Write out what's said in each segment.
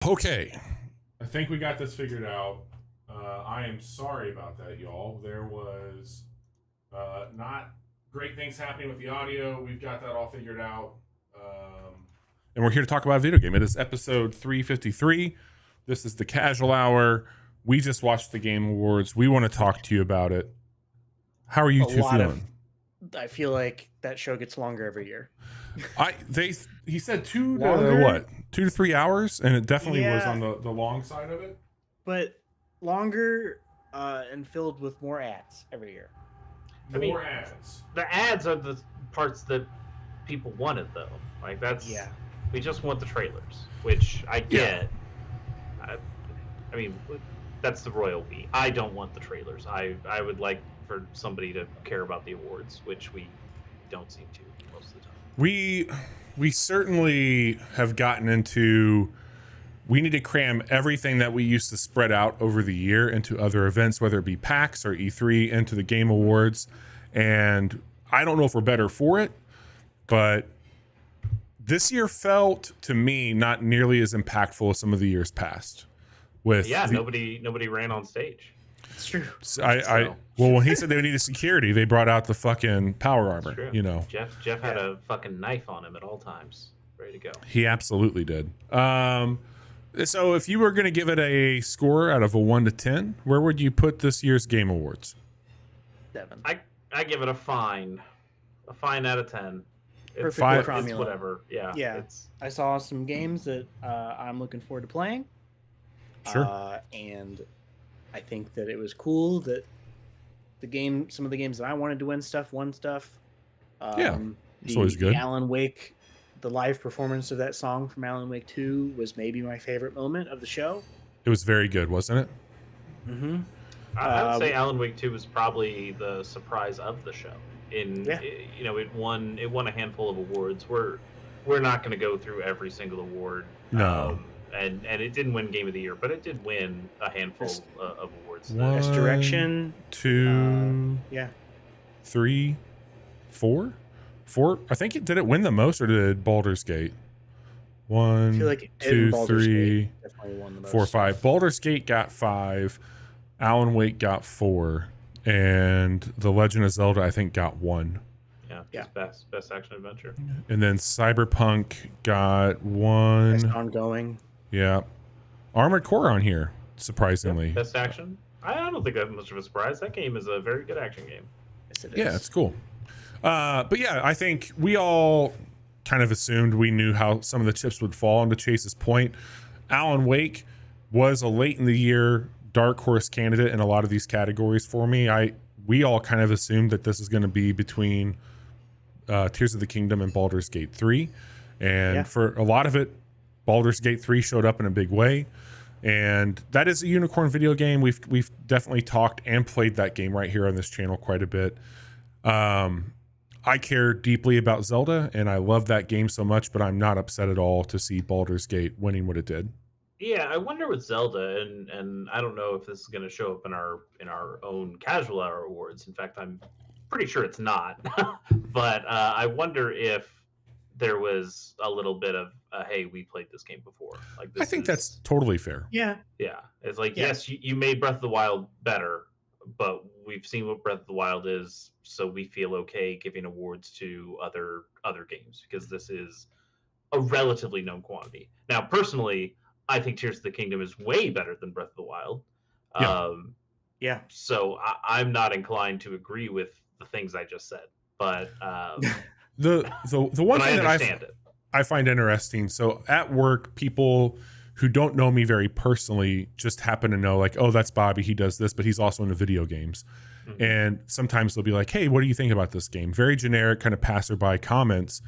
Okay. I think we got this figured out. I am sorry about that, y'all. There was not great things happening with the audio. We've got that all figured out. And we're here to talk about a video game. It is episode 353. This is the Casual Hour. We just watched the Game Awards. We want to talk to you about it. How are you two feeling? I feel like that show gets longer every year. He said 2 to 3 hours, and it definitely was on the long side of it. But longer and filled with more ads every year. More ads. The ads are the parts that people wanted, though. Like we just want the trailers, which I get. Yeah. I mean, that's the royal we. I don't want the trailers. I would like for somebody to care about the awards, which we don't seem to most of the time. We certainly have gotten into. We need to cram everything that we used to spread out over the year into other events, whether it be PAX or E3, into the Game Awards. And I don't know if we're better for it, but this year felt to me not nearly as impactful as some of the years past. Nobody ran on stage. It's true. Well, when he said they needed security, they brought out the fucking power armor. You know, Jeff had a fucking knife on him at all times, ready to go. He absolutely did. So if you were going to give it a score out of a 1 to 10, where would you put this year's Game Awards? 7. I give it a fine out of 10. It's whatever. Yeah. I saw some games that I'm looking forward to playing. Sure. And I think that it was cool that some of the games that I wanted to win stuff won stuff. It's always good. Alan Wake, the live performance of that song from Alan Wake 2 was maybe my favorite moment of the show. It was very good, wasn't it? Mm-hmm. I would say Alan Wake 2 was probably the surprise of the show. It won a handful of awards. We're not going to go through every single award. No. And it didn't win Game of the Year, but it did win a handful of awards. Best Direction. 2. 3. 4. I think did it win the most, or did Baldur's Gate? 1, I feel like 2, 3, definitely won the most. 4, 5. Baldur's Gate got 5. Alan Wake got 4, and The Legend of Zelda I think got 1. Yeah. Best action adventure. And then Cyberpunk got 1. Best ongoing. Yeah. Armored Core on here, surprisingly. Yeah, best action. I don't think that's much of a surprise. That game is a very good action game. Yes, it is. Yeah, it's cool. But yeah, I think we all kind of assumed we knew how some of the chips would fall. And to Chase's point, Alan Wake was a late in the year dark horse candidate in a lot of these categories for me. We all kind of assumed that this is going to be between Tears of the Kingdom and Baldur's Gate 3. And for a lot of it, Baldur's Gate 3 showed up in a big way. And that is a unicorn video game. We've definitely talked and played that game right here on this channel quite a bit. I care deeply about Zelda, and I love that game so much, but I'm not upset at all to see Baldur's Gate winning what it did. Yeah, I wonder with Zelda, and I don't know if this is going to show up in our own Casual Hour awards. In fact, I'm pretty sure it's not. But I wonder if there was a little bit of, hey, we played this game before. Like, I think that's totally fair. Yeah. It's like, yes, you made Breath of the Wild better, but we've seen what Breath of the Wild is, so we feel okay giving awards to other games because this is a relatively known quantity. Now, personally, I think Tears of the Kingdom is way better than Breath of the Wild. So I'm not inclined to agree with the things I just said, but the one thing that I find interesting. So at work, people who don't know me very personally just happen to know, like, oh, that's Bobby. He does this, but he's also into video games. Mm-hmm. And sometimes they'll be like, hey, what do you think about this game? Very generic kind of passerby comments.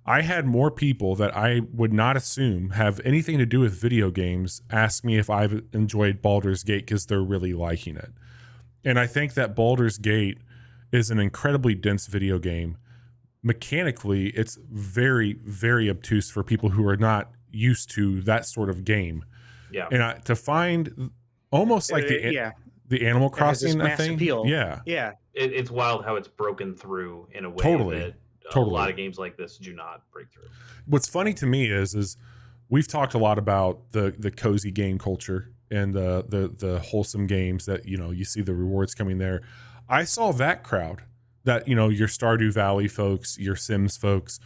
I had more people that I would not assume have anything to do with video games ask me if I've enjoyed Baldur's Gate because they're really liking it. And I think that Baldur's Gate is an incredibly dense video game. Mechanically, it's very, very obtuse for people who are not used to that sort of game. Yeah. And to find almost like the Animal Crossing thing. Appeal. Yeah. It's wild how it's broken through in a way that a lot of games like this do not break through. What's funny to me is we've talked a lot about the cozy game culture and the wholesome games that, you know, you see the rewards coming there. I saw that crowd, that, you know, your Stardew Valley folks, your Sims folks,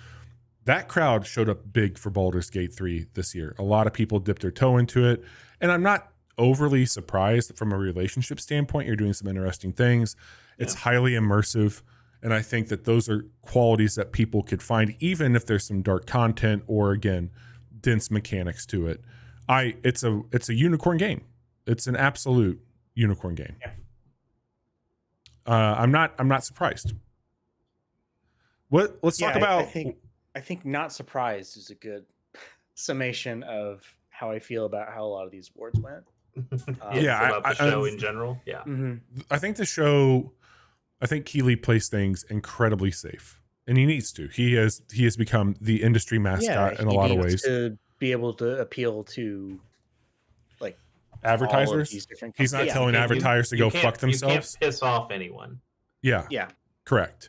that crowd showed up big for Baldur's Gate 3 this year. A lot of people dipped their toe into it, and I'm not overly surprised. From a relationship standpoint, you're doing some interesting things. It's highly immersive, and I think that those are qualities that people could find, even if there's some dark content or, again, dense mechanics to it. It's a unicorn game. It's an absolute unicorn game. Yeah. I'm not surprised. Let's talk about. I think not surprised is a good summation of how I feel about how a lot of these awards went. About the show in general. Yeah. Mm-hmm. I think Keighleys plays things incredibly safe, and he needs to. He has become the industry mascot in a lot of ways. To be able to appeal to like advertisers. He's not telling advertisers to go fuck themselves. You can't piss off anyone. Yeah. Yeah. Correct.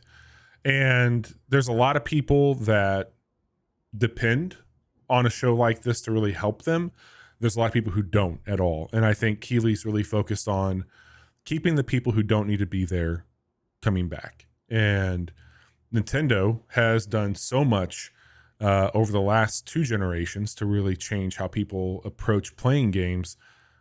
And there's a lot of people that depend on a show like this to really help them. There's a lot of people who don't at all. And I think Keighleys really focused on keeping the people who don't need to be there coming back. And Nintendo has done so much over the last 2 generations to really change how people approach playing games,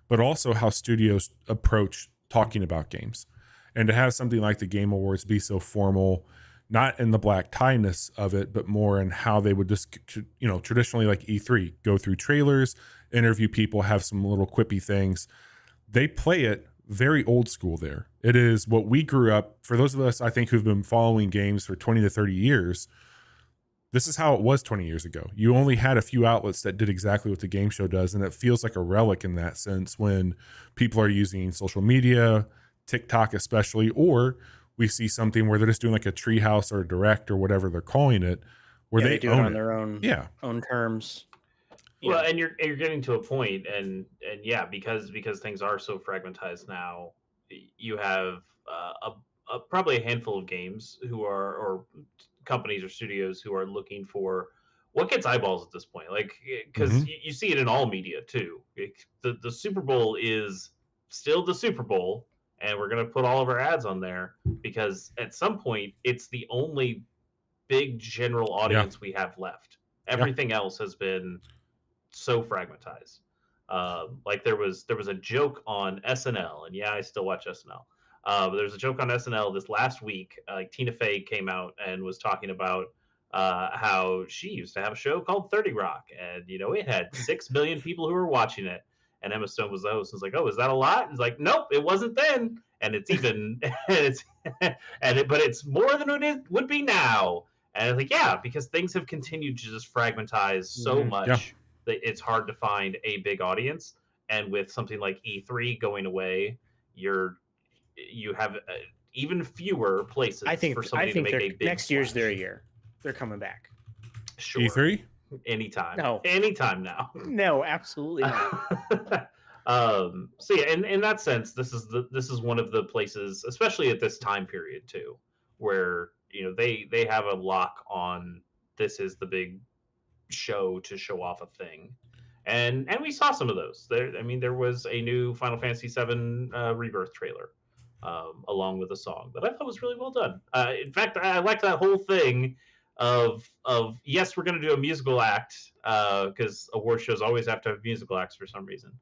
but also how studios approach talking about games. And to have something like the Game Awards be so formal, not in the black tie-ness of it, but more in how they would just, you know, traditionally like E3, go through trailers, interview people, have some little quippy things. They play it very old school there. It is what we grew up, for those of us, I think, who've been following games for 20 to 30 years, this is how it was 20 years ago. You only had a few outlets that did exactly what the game show does, and it feels like a relic in that sense when people are using social media, TikTok especially, or we see something where they're just doing like a treehouse or a direct or whatever they're calling it, where they do own it on their own terms. Well, and you're getting to a point, and because things are so fragmentized now, you have probably a handful of games or companies or studios who are looking for what gets eyeballs at this point, like, because you see it in all media too. The Super Bowl is still the Super Bowl, and we're going to put all of our ads on there because at some point it's the only big general audience we have left. Everything else has been so fragmentized. Like there was a joke on SNL, and I still watch SNL. But there was a joke on SNL this last week. Like Tina Fey came out and was talking about how she used to have a show called 30 Rock, and it had 6 million people who were watching it. And Emma Stone was the host. And was like, "Oh, is that a lot?" And it's like, "Nope, it wasn't then." And it's even, but it's more than it would be now. And it's like, yeah, because things have continued to just fragmentize so much that it's hard to find a big audience. And with something like E3 going away, you have even fewer places for somebody to make a big next year's their year. They're coming back. Sure. E3? Anytime. No. Anytime now. No, absolutely not. So yeah, in that sense, this is one of the places, especially at this time period too, where they have a lock on this is the big show to show off a thing. And we saw some of those. There was a new Final Fantasy VII Rebirth trailer, along with a song that I thought was really well done. In fact, I liked that whole thing of yes, we're going to do a musical act because award shows always have to have musical acts for some reason.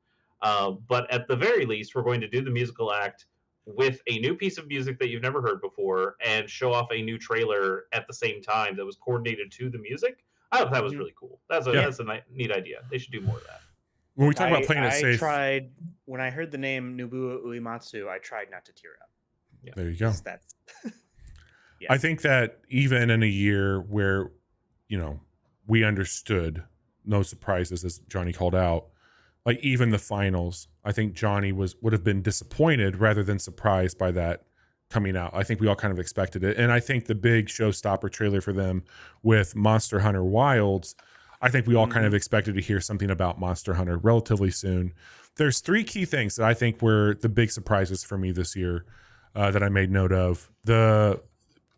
But at the very least, we're going to do the musical act with a new piece of music that you've never heard before and show off a new trailer at the same time that was coordinated to the music. I thought that was really cool. That's a neat idea. They should do more of that. When we talk about playing it safe, when I heard the name Nobuo Uematsu, I tried not to tear up. Yeah. There you go. That's I think that even in a year where, we understood no surprises, as Johnny called out, like even the finals, I think Johnny would have been disappointed rather than surprised by that coming out. I think we all kind of expected it. And I think the big showstopper trailer for them with Monster Hunter Wilds, I think we all kind of expected to hear something about Monster Hunter relatively soon. There's 3 key things that I think were the big surprises for me this year that I made note of. The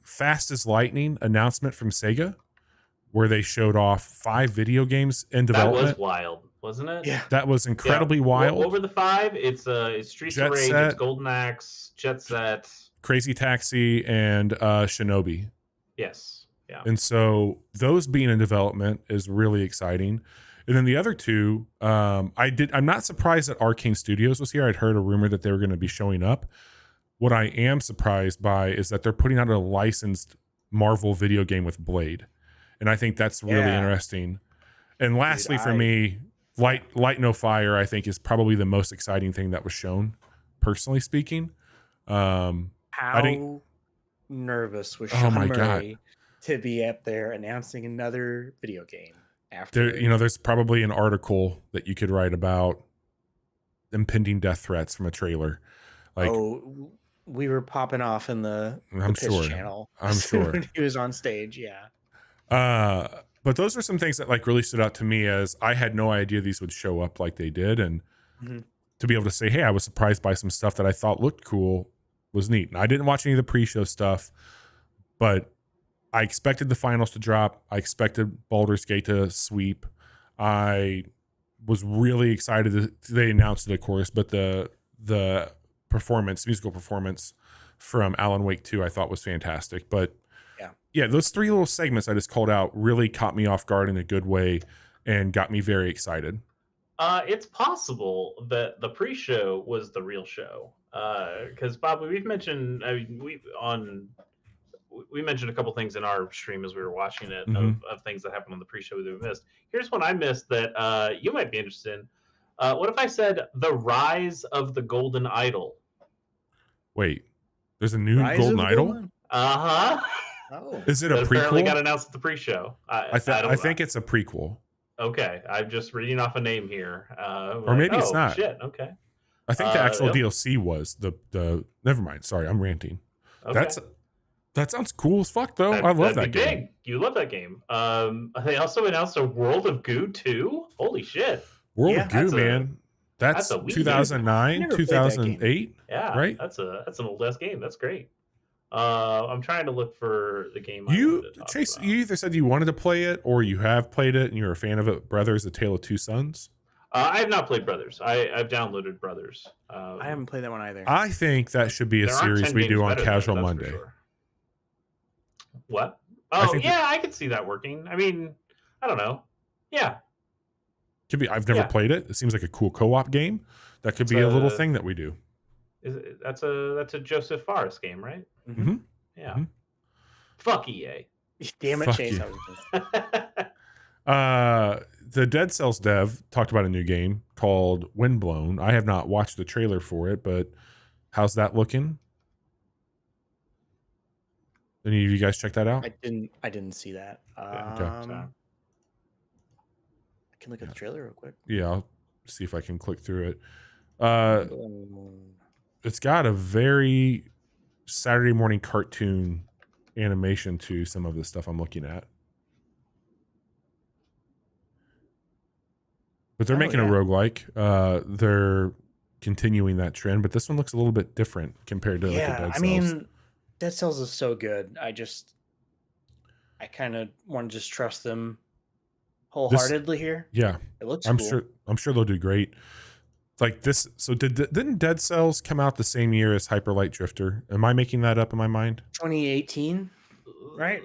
Fast as Lightning announcement from Sega where they showed off 5 video games in development. That was wild, wasn't it? Yeah, that was incredibly wild. What were the 5? It's Streets of Rage, it's Golden Axe, Jet Set, Crazy Taxi, and Shinobi. Yes. Yeah. And so those being in development is really exciting. And then the other 2, I'm not surprised that Arcane Studios was here. I'd heard a rumor that they were going to be showing up. What I am surprised by is that they're putting out a licensed Marvel video game with Blade. And I think that's really interesting. And lastly, for me, Light No Fire, I think, is probably the most exciting thing that was shown, personally speaking. How nervous was Sean Murray to be up there announcing another video game after? There's probably an article that you could write about impending death threats from a trailer. We were popping off in the sure channel. I'm sure when he was on stage. Yeah. But those are some things that like really stood out to me, as I had no idea these would show up like they did. And to be able to say, hey, I was surprised by some stuff that I thought looked cool was neat. And I didn't watch any of the pre-show stuff, but I expected the finals to drop. I expected Baldur's Gate to sweep. I was really excited. They announced it, of course, but the musical performance from Alan Wake 2 I thought was fantastic. But yeah, those 3 little segments I just called out really caught me off guard in a good way and got me very excited. It's possible that the pre-show was the real show. Because Bob, we've mentioned, we mentioned a couple things in our stream as we were watching it of things that happened on the pre-show that we missed. Here's one I missed that you might be interested in. What if I said The Rise of the Golden Idol? Wait, there's a new Golden Idol? Uh-huh. Oh. Is it a prequel? Apparently got announced at the pre-show. I think it's a prequel. Okay, I'm just reading off a name here. Or maybe it's not. Shit, okay. I think the actual DLC was the. Never mind. Sorry, I'm ranting. Okay. That sounds cool as fuck, though. I love that game. Big. You love that game. They also announced a World of Goo 2. Holy shit! World of Goo, man. That's 2009, 2008. Yeah, right. That's an old ass game. That's great. I'm trying to look for the game. Chase, you either said you wanted to play it or you have played it and you're a fan of it. Brothers: A Tale of Two Sons. I have not played Brothers. I've downloaded Brothers. I haven't played that one either. I think that should be a series we do on Casual Monday. Sure. What? Oh, yeah, I could see that working. I mean, I don't know. Yeah. Could be. I've never played it. It seems like a cool co-op game. That could be a little thing that we do. That's a Joseph Fares game, right? Mm-hmm. Yeah. Mm-hmm. Fuck EA. Damn it, Chase. The Dead Cells dev talked about a new game called Windblown. I have not watched the trailer for it, but how's that looking? Any of you guys check that out? I didn't see that. Okay. I can look at the trailer real quick. Yeah, I'll see if I can click through it. It's got a very Saturday morning cartoon animation to some of the stuff I'm looking at. But they're making a roguelike. They're continuing that trend, but this one looks a little bit different compared to Dead Cells. I mean, Dead Cells is so good. I kind of want to just trust them wholeheartedly here. Yeah, it looks. I'm sure they'll do great. Like this. So didn't Dead Cells come out the same year as Hyper Light Drifter? Am I making that up in my mind? 2018, right?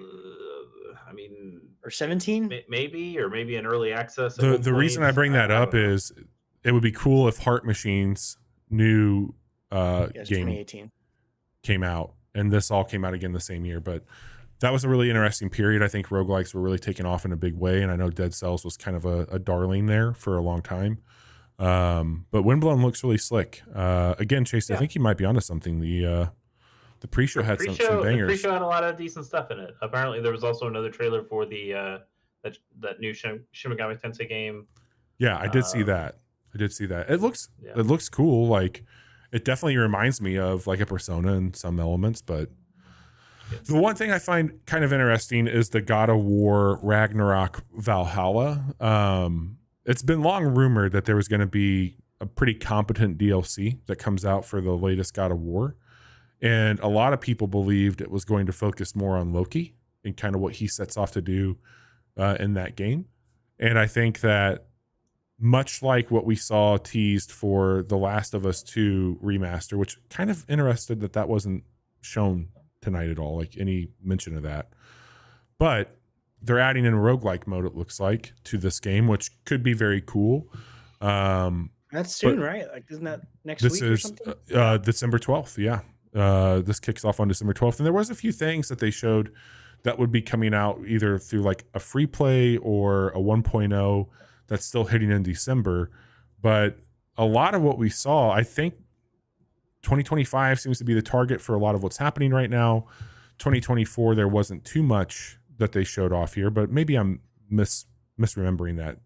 I mean, or 17, maybe an early access. The reason I bring that up is it would be cool if Heart Machine's new game 2018 came out, and this all came out again the same year. But that was a really interesting period. I think roguelikes were really taking off in a big way, and I know Dead Cells was kind of a darling there for a long time. But Windblown looks really slick. Again, Chase, I think you might be onto something. The pre-show had some bangers. The pre-show had a lot of decent stuff in it. Apparently, there was also another trailer for the that new Shin Megami Tensei game. Yeah, I did see that. It looks cool. Like, it definitely reminds me of like a Persona in some elements. But the one thing I find kind of interesting is the God of War Ragnarok Valhalla. It's been long rumored that there was going to be a pretty competent DLC that comes out for the latest God of War. And a lot of people believed it was going to focus more on Loki and kind of what he sets off to do in that game. And I think that much like what we saw teased for The Last of Us 2 remaster, which kind of interested that wasn't shown tonight at all, like any mention of that. But they're adding in a roguelike mode, it looks like, to this game, which could be very cool. That's soon, right? Like, isn't that next week or something? December 12th, yeah. This kicks off on December 12th. And there was a few things that they showed that would be coming out either through like a free play or a 1.0 that's still hitting in December. But a lot of what we saw, I think 2025 seems to be the target for a lot of what's happening right now. 2024, there wasn't too much that they showed off here, but maybe I'm misremembering that.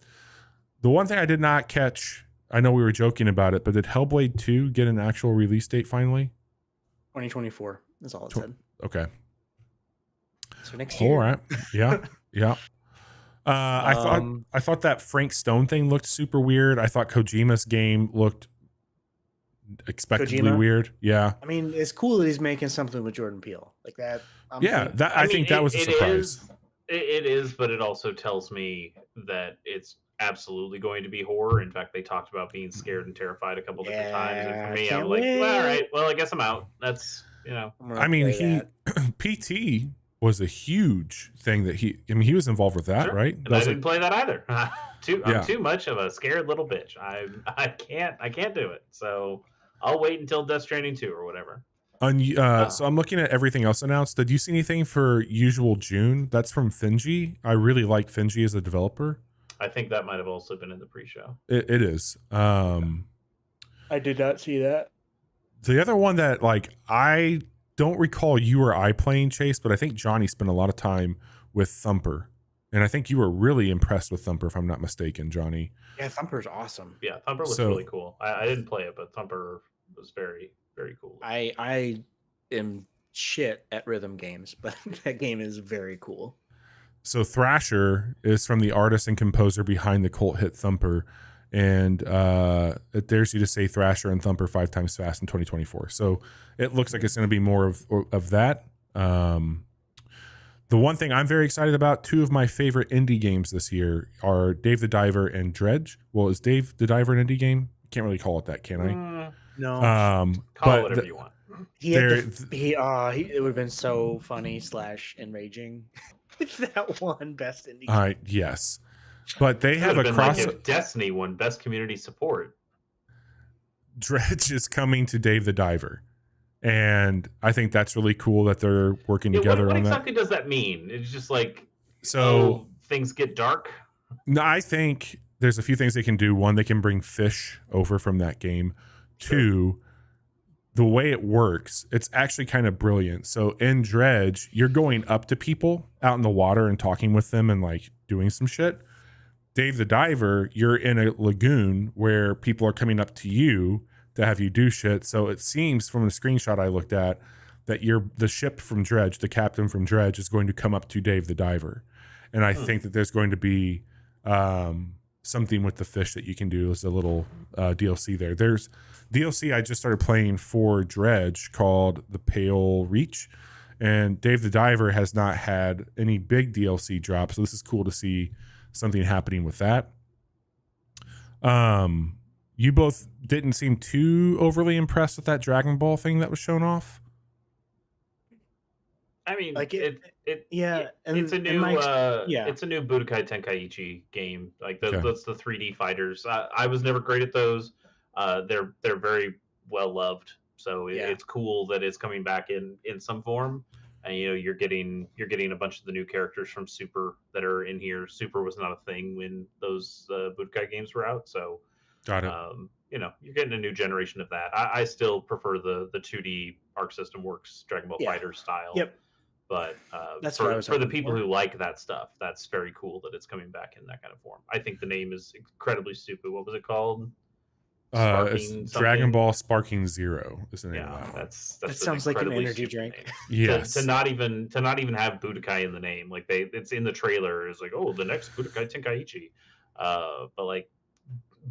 The one thing I did not catch, I know we were joking about it, but did Hellblade 2 get an actual release date finally? 2024 is all it said. Okay. So next year. All right. Yeah. Yeah. I thought that Frank Stone thing looked super weird. I thought Kojima's game looked expectedly weird. Yeah. I mean, it's cool that he's making something with Jordan Peele like that. I think that was a surprise. It is, but it also tells me that it's absolutely going to be horror. In fact, they talked about being scared and terrified a couple different times. And for me, I'm like, well, all right, well, I guess I'm out. That's, I mean, PT was a huge thing that he was involved with that, right? And I didn't play that either. I'm too much of a scared little bitch. I can't do it. So I'll wait until Death Stranding 2 or whatever. So I'm looking at everything else announced. Did you see anything for Usual June? That's from Finji. I really like Finji as a developer. I think that might have also been in the pre-show. It is. I did not see that. The other one that I don't recall you or I playing, Chase, but I think Johnny spent a lot of time with Thumper. And I think you were really impressed with Thumper, if I'm not mistaken, Johnny. Yeah, Thumper's awesome. Yeah, Thumper was really cool. I didn't play it, but Thumper was very, very cool. I am shit at rhythm games, but that game is very cool. So Thrasher is from the artist and composer behind the cult hit Thumper. And it dares you to say Thrasher and Thumper 5 times fast in 2024. So it looks like it's going to be more of that. The one thing I'm very excited about, 2 of my favorite indie games this year are Dave the Diver and Dredge. Well, is Dave the Diver an indie game? Can't really call it that, can I? No. Call it whatever you want. It would have been so funny / enraging if that won best indie game. Yes. But they have a if Destiny won best community support. Dredge is coming to Dave the Diver. And I think that's really cool that they're working together on that. What exactly does that mean? It's just like, things get dark? No, I think there's a few things they can do. One, they can bring fish over from that game. Sure. 2, the way it works, it's actually kind of brilliant. So in Dredge, you're going up to people out in the water and talking with them and doing some shit. Dave the Diver, you're in a lagoon where people are coming up to you to have you do shit. So it seems from the screenshot I looked at that the ship from Dredge, the captain from Dredge, is going to come up to Dave the Diver. And I think that there's going to be something with the fish that you can do as a little DLC there. There's DLC I just started playing for Dredge called The Pale Reach. And Dave the Diver has not had any big DLC drop. So this is cool to see something happening with that. You both didn't seem too overly impressed with that Dragon Ball thing that was shown off. I mean, it's a new it's a new Budokai Tenkaichi game. That's the 3D fighters. I was never great at those. They're very well loved. So it's cool that it's coming back in some form. And you're getting a bunch of the new characters from Super that are in here. Super was not a thing when those Budokai games were out, so got it. You're getting a new generation of that. I still prefer the 2D Arc System Works Dragon Ball Fighter style. Yep. But that's for the people who like that stuff, that's very cool that it's coming back in that kind of form. I think the name is incredibly stupid. What was it called? It's Dragon Ball Sparking Zero is the name of that sounds like an energy drink. Yes. To not even have Budokai in the name, it's in the trailer. It's like, the next Budokai Tenkaichi, but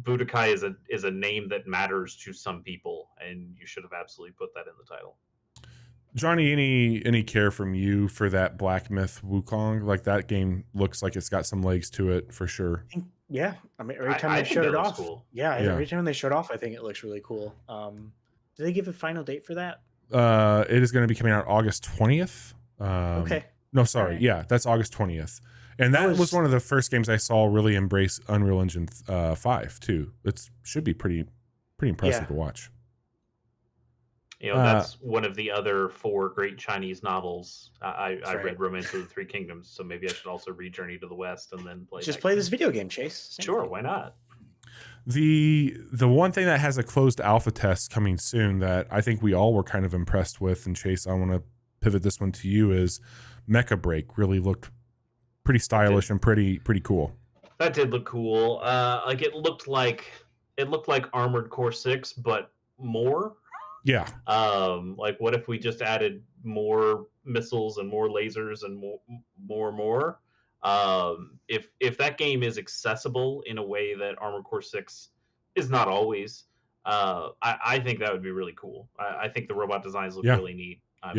Budokai is a name that matters to some people, and you should have absolutely put that in the title. Johnny, any care from you for that Black Myth Wukong? Like that game looks like it's got some legs to it for sure. Yeah, I mean, every time they showed it off, cool. Every time they showed off, I think it looks really cool. Did they give a final date for that? It is going to be coming out August 20th. Okay. No, sorry. Right. Yeah, that's August 20th. And that was one of the first games I saw really embrace Unreal Engine 5 too. It should be pretty impressive to watch. You know, that's one of the other 4 great Chinese novels. I read Romance of the Three Kingdoms, so maybe I should also read Journey to the West and then play. Just play this video game, Chase. Sure, why not? The one thing that has a closed alpha test coming soon that I think we all were kind of impressed with, and Chase, I want to pivot this one to you, is Mecha Break. Really looked pretty stylish and pretty cool. That did look cool. Like it looked like Armored Core 6, but more. Yeah. Like what if we just added more missiles and more lasers and more? If that game is accessible in a way that Armored Core 6 is not always, I think that would be really cool. I think the robot designs look really neat. I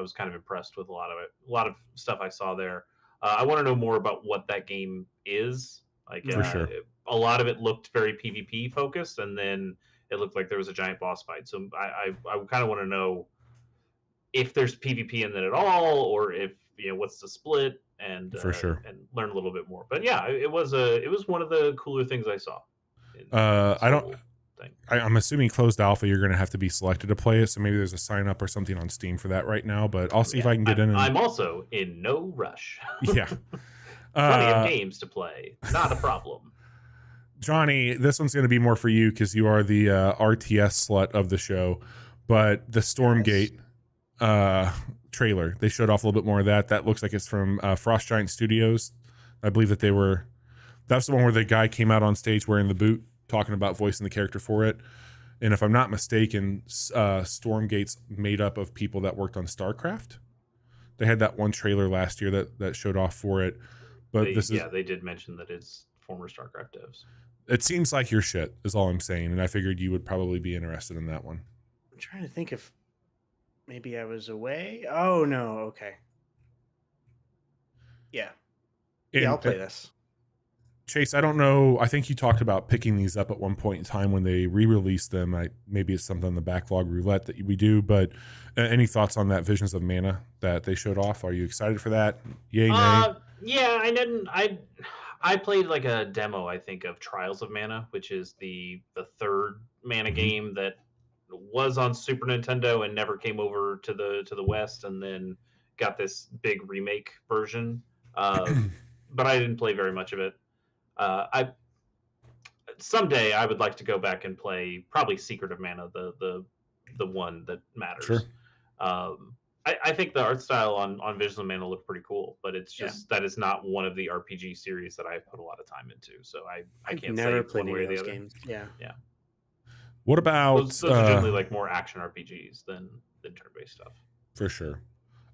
was kind of impressed with a lot of it. A lot of stuff I saw there. I want to know more about what that game is. Like, for sure. A lot of it looked very PvP focused, and then it looked like there was a giant boss fight. So I kind of want to know if there's PvP in it at all, or if what's the split, and for sure, and learn a little bit more. But yeah, it was one of the cooler things I saw. I'm assuming closed alpha, you're going to have to be selected to play it. So maybe there's a sign up or something on Steam for that right now. But I'll see if I can get in. I'm also in no rush. Yeah, plenty of games to play. Not a problem. Johnny, this one's going to be more for you because you are the RTS slut of the show. But the Stormgate trailer, they showed off a little bit more of that. That looks like it's from Frost Giant Studios. I believe that's the one where the guy came out on stage wearing the boot, talking about voicing the character for it. And if I'm not mistaken, Stormgate's made up of people that worked on StarCraft. They had that one trailer last year that showed off for it. But they did mention that it's former StarCraft devs. It seems like your shit is all I'm saying, and I figured you would probably be interested in that one. I'm trying to think if maybe I was away. Oh no, okay. Yeah. I'll play this. Chase, I don't know. I think you talked about picking these up at one point in time when they re-released them. Maybe it's something on the backlog roulette that we do, but any thoughts on that Visions of Mana that they showed off? Are you excited for that? Yay, nay? Yeah, I didn't. I played like a demo, I think, of Trials of Mana, which is the third Mana game that was on Super Nintendo and never came over to the West, and then got this big remake version. But I didn't play very much of it. Someday I would like to go back and play probably Secret of Mana, the one that matters. Sure. I think the art style on Visions of Mana looked pretty cool, but it's just that is not one of the RPG series that I've put a lot of time into. So I can't say one way or the other. Games. Yeah. What about those are generally like more action RPGs than turn-based stuff. For sure.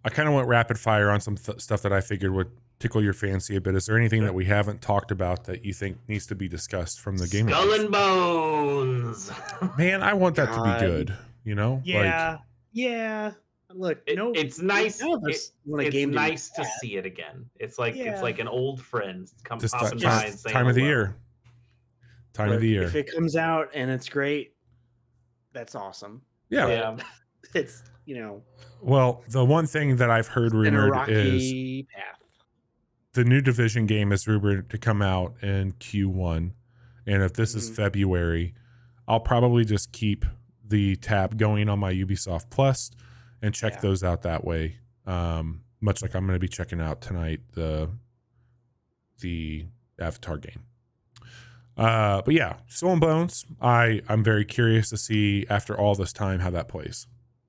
I kind of went rapid fire on some stuff that I figured would tickle your fancy a bit. Is there anything that we haven't talked about that you think needs to be discussed from the game? Skull and Bones. Man, I want that to be good. Yeah. Look, it's nice. It's nice to see it again. It's like an old friend popping by and saying time of the year. Time of the year. If it comes out and it's great, that's awesome. Yeah. It's Well, the one thing that I've heard rumored is path. The new Division game is rumored to come out in Q1, and if this is February, I'll probably just keep the tab going on my Ubisoft Plus and check those out that way. Much like I'm going to be checking out tonight the Avatar game. But yeah, Skull and Bones. I'm very curious to see after all this time how that plays.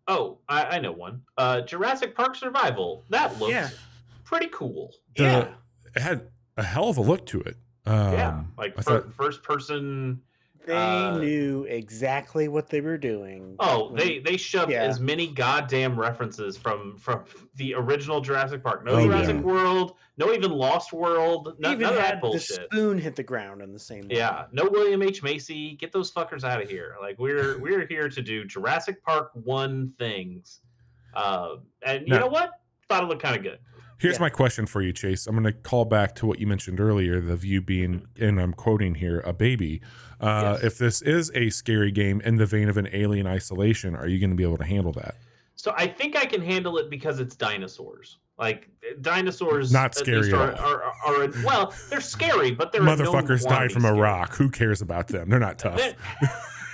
Oh, I know one. Jurassic Park Survival. That looks pretty cool. It had a hell of a look to it. First person. They knew exactly what they were doing. Oh, they shoved as many goddamn references from the original Jurassic Park. No Jurassic World, no even Lost World. None of that bullshit. The spoon hit the ground in the same way. Yeah, no William H. Macy. Get those fuckers out of here. Like we're here to do Jurassic Park 1 things, And you know what? Thought it looked kind of good. Here's my question for you, Chase. I'm going to call back to what you mentioned earlier, the view being, and I'm quoting here, a baby. Yes. If this is a scary game in the vein of an Alien Isolation, are you going to be able to handle that? So I think I can handle it because it's dinosaurs. Like dinosaurs, not scary at all. Are well, they're scary, but they're motherfuckers died from a scary. rock. Who cares about them? They're not tough.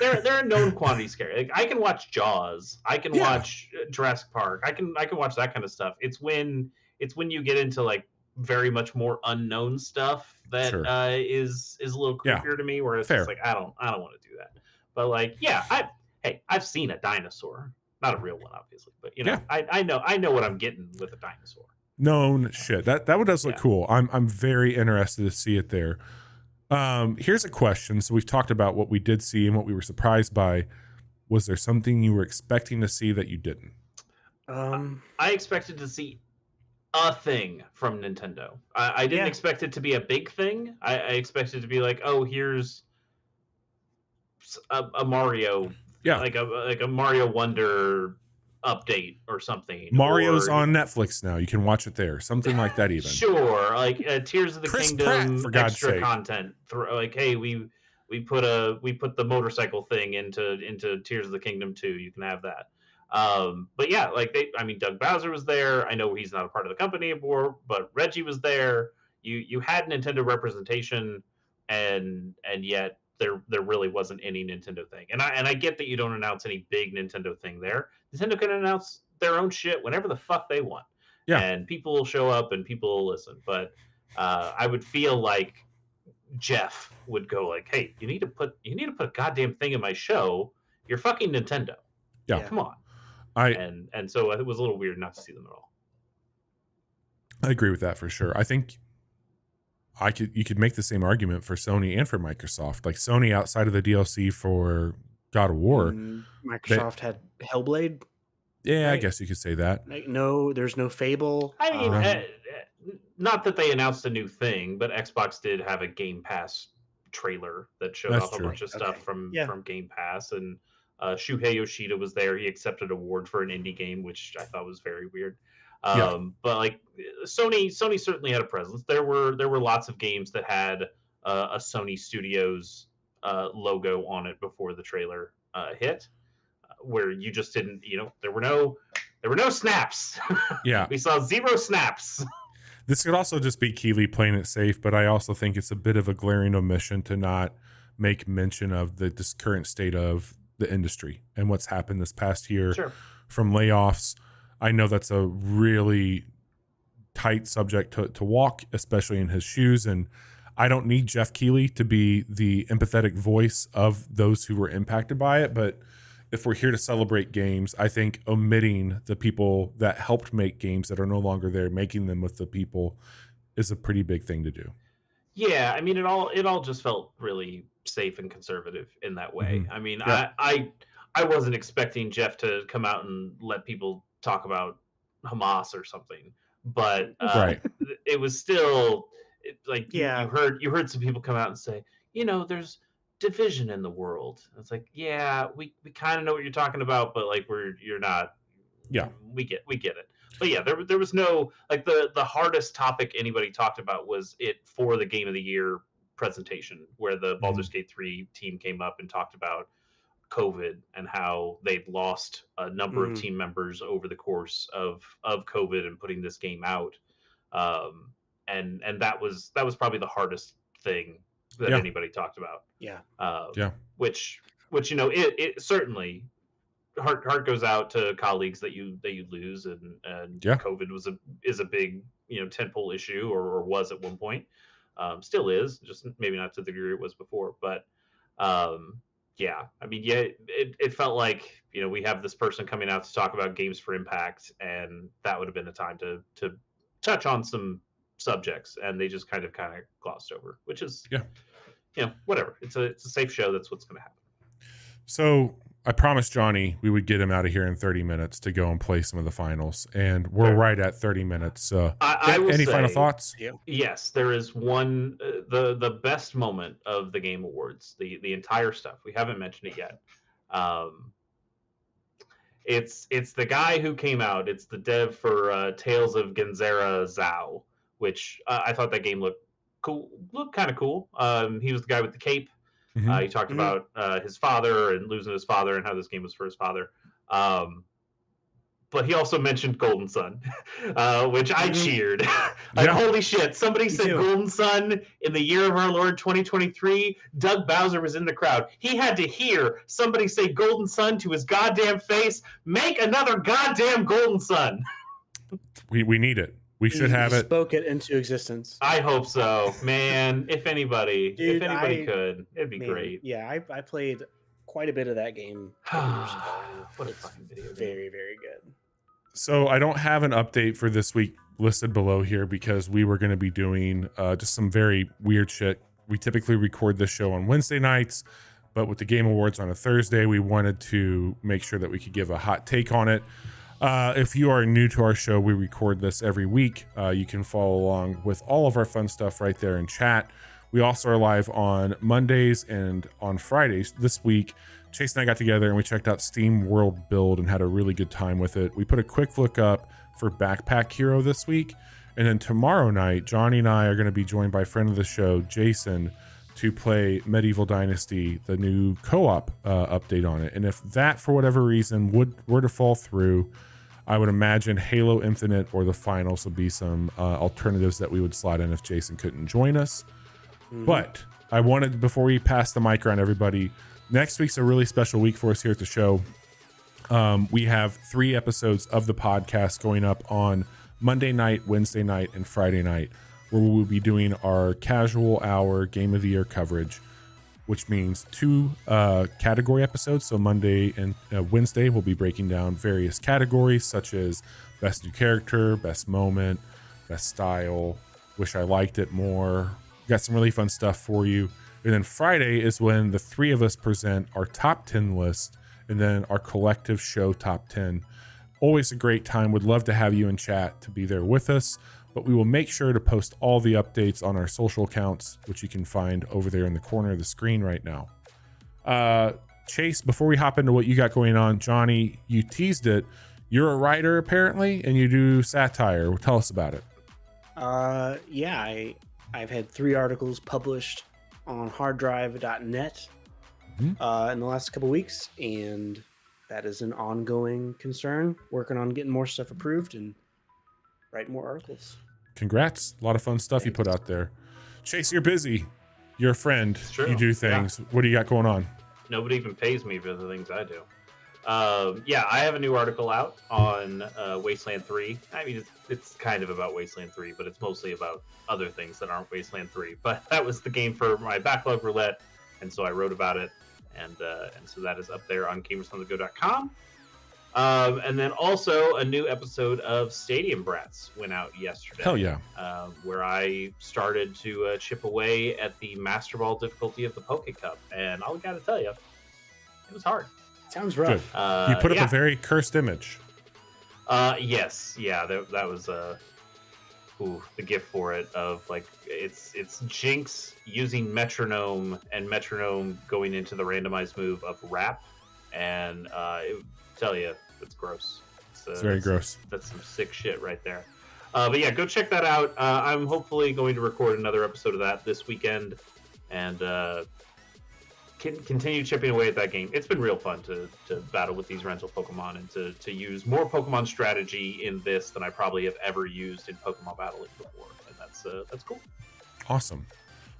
They're a known quantity scary. Like I can watch Jaws. I can watch Jurassic Park. I can watch that kind of stuff. It's when you get into like very much more unknown stuff that is a little creepier to me. Where it's just like I don't want to do that. But like I've seen a dinosaur. Not a real one, obviously, but you know, I know what I'm getting with a dinosaur. No shit. That one does look cool. I'm very interested to see it there. Here's a question. So we've talked about what we did see and what we were surprised by. Was there something you were expecting to see that you didn't? I expected to see a thing from Nintendo. I didn't expect it to be a big thing. I expected it to be like, oh, here's a Mario. Yeah, like a Mario Wonder update or something. Mario's on Netflix now. You can watch it there. Something like that, even. Sure, like Tears of the Chris Kingdom Pratt, for God's extra sake. content. Like, hey, we put the motorcycle thing into Tears of the Kingdom 2. You can have that. But yeah, like Doug Bowser was there. I know he's not a part of the company anymore, but Reggie was there. You had Nintendo representation, and yet there really wasn't any Nintendo thing. And I get that you don't announce any big Nintendo thing there. Nintendo can announce their own shit whenever the fuck they want. Yeah. And people will show up and people will listen. But I would feel like Jeff would go like, hey, you need to put a goddamn thing in my show. You're fucking Nintendo. Yeah. Come on. And so it was a little weird not to see them at all. I agree with that for sure. I think you could make the same argument for Sony and for Microsoft. Like Sony, outside of the DLC for God of War, Microsoft had Hellblade. Yeah, right? I guess you could say that. Like, no, there's no Fable. I mean, not that they announced a new thing, but Xbox did have a Game Pass trailer that showed off a bunch of stuff from Game Pass, and Shuhei Yoshida was there. He accepted an award for an indie game, which I thought was very weird. But like Sony certainly had a presence. There were lots of games that had a Sony Studios logo on it before the trailer hit, where you just didn't, there were no snaps. Yeah, we saw 0 snaps. This could also just be Keighleys playing it safe, but I also think it's a bit of a glaring omission to not make mention of this current state of the industry and what's happened this past year from layoffs. I know that's a really tight subject to walk, especially in his shoes. And I don't need Jeff Keighleys to be the empathetic voice of those who were impacted by it. But if we're here to celebrate games, I think omitting the people that helped make games that are no longer there, making them with the people, is a pretty big thing to do. Yeah, I mean, it all just felt really safe and conservative in that way. Mm-hmm. I mean, I wasn't expecting Jeff to come out and let people talk about Hamas or something, but it was still you heard some people come out and say, there's division in the world. It's like, yeah, we kind of know what you're talking about, but like you're not. Yeah, we get it. But yeah, there was no, like, the hardest topic anybody talked about was it for the Game of the Year presentation, where the Baldur's Gate 3 team came up and talked about COVID and how they'd lost a number of team members over the course of COVID and putting this game out. And that was probably the hardest thing that anybody talked about. Yeah. Which it certainly heart goes out to colleagues that you lose, and COVID is a big tentpole issue, or was at one point, still is, just maybe not to the degree it was before, but it felt like we have this person coming out to talk about Games for Impact, and that would have been a time to touch on some subjects, and they just kind of glossed over, which is whatever. It's a safe show. That's what's going to happen. So I promised Johnny we would get him out of here in 30 minutes to go and play some of the finals, and we're right at 30 minutes. Any final thoughts? Yes, there is one, the best moment of the Game Awards, the entire stuff. We haven't mentioned it yet. It's the guy who came out. It's the dev for Tales of Genzera Zhao, which I thought that game looked cool. Looked kind of cool. He was the guy with the cape. He talked about his father and losing his father and how this game was for his father. But he also mentioned Golden Sun, which I cheered. Like, holy shit, somebody said Golden Sun in the year of our Lord 2023. Doug Bowser was in the crowd. He had to hear somebody say Golden Sun to his goddamn face. Make another goddamn Golden Sun. We need it. We should have it. Spoke it into existence. I hope so, man. If anybody could, it'd be great. Yeah, I played quite a bit of that game. What a fucking video game. Very, very good. So I don't have an update for this week listed below here because we were going to be doing just some very weird shit. We typically record this show on Wednesday nights, but with the Game Awards on a Thursday, we wanted to make sure that we could give a hot take on it. If you are new to our show, we record this every week. You can follow along with all of our fun stuff right there in chat. We also are live on Mondays and on Fridays. This week, Chase and I got together and we checked out Steam World Build and had a really good time with it. We put a quick look up for Backpack Hero this week. And then tomorrow night, Johnny and I are going to be joined by friend of the show, Jason, to play Medieval Dynasty, the new co-op update on it. And if that, for whatever reason, were to fall through, I would imagine Halo Infinite or the finals would be some alternatives that we would slot in if Jason couldn't join us. But I wanted, before we pass the mic around everybody, next week's a really special week for us here at the show. We have 3 episodes of the podcast going up on Monday night, Wednesday night, and Friday night, where we will be doing our casual hour Game of the Year coverage, which means 2 category episodes. So Monday and Wednesday, we'll be breaking down various categories such as best new character, best moment, best style, wish I liked it more. Got some really fun stuff for you. And then Friday is when the 3 of us present our top 10 list and then our collective show top 10. Always a great time. Would love to have you in chat to be there with us, but we will make sure to post all the updates on our social accounts, which you can find over there in the corner of the screen right now. Chase, before we hop into what you got going on, Johnny, you teased it. You're a writer apparently, and you do satire. Well, tell us about it. Yeah, I've had 3 articles published on harddrive.net in the last couple weeks, and that is an ongoing concern. Working on getting more stuff approved and write more articles. Congrats. A lot of fun stuff you put out there. Chase, you're busy. You're a friend. You do things. Yeah. What do you got going on? Nobody even pays me for the things I do. Yeah, I have a new article out on Wasteland 3. I mean, it's kind of about Wasteland 3, but it's mostly about other things that aren't Wasteland 3. But that was the game for my backlog roulette, and so I wrote about it, and so that is up there on gamersonthego.com. And then also a new episode of Stadium Brats went out yesterday. Hell yeah. Where I started to chip away at the Master Ball difficulty of the Poke Cup, and I gotta tell you, it was hard. Sounds rough. You put up a very cursed image. Yes, yeah, that was the gift for it of like it's Jinx using metronome and metronome going into the randomized move of rap, and tell you it's gross. It's very gross. That's some sick shit right there. But yeah, go check that out. I'm hopefully going to record another episode of that this weekend, and continue chipping away at that game. It's been real fun to battle with these rental Pokemon and to use more Pokemon strategy in this than I probably have ever used in Pokemon battling before, and that's cool. Awesome.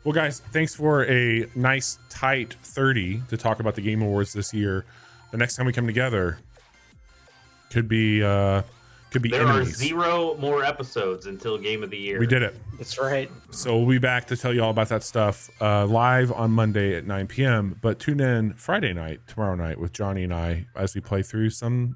Well, guys, thanks for a nice tight 30 to talk about the Game Awards this year. The next time we come together could be there enemies. Are 0 more episodes until Game of the Year. We did it. That's right. So we'll be back to tell you all about that stuff live on Monday at 9 p.m. But tune in Friday night, tomorrow night, with Johnny and I as we play through some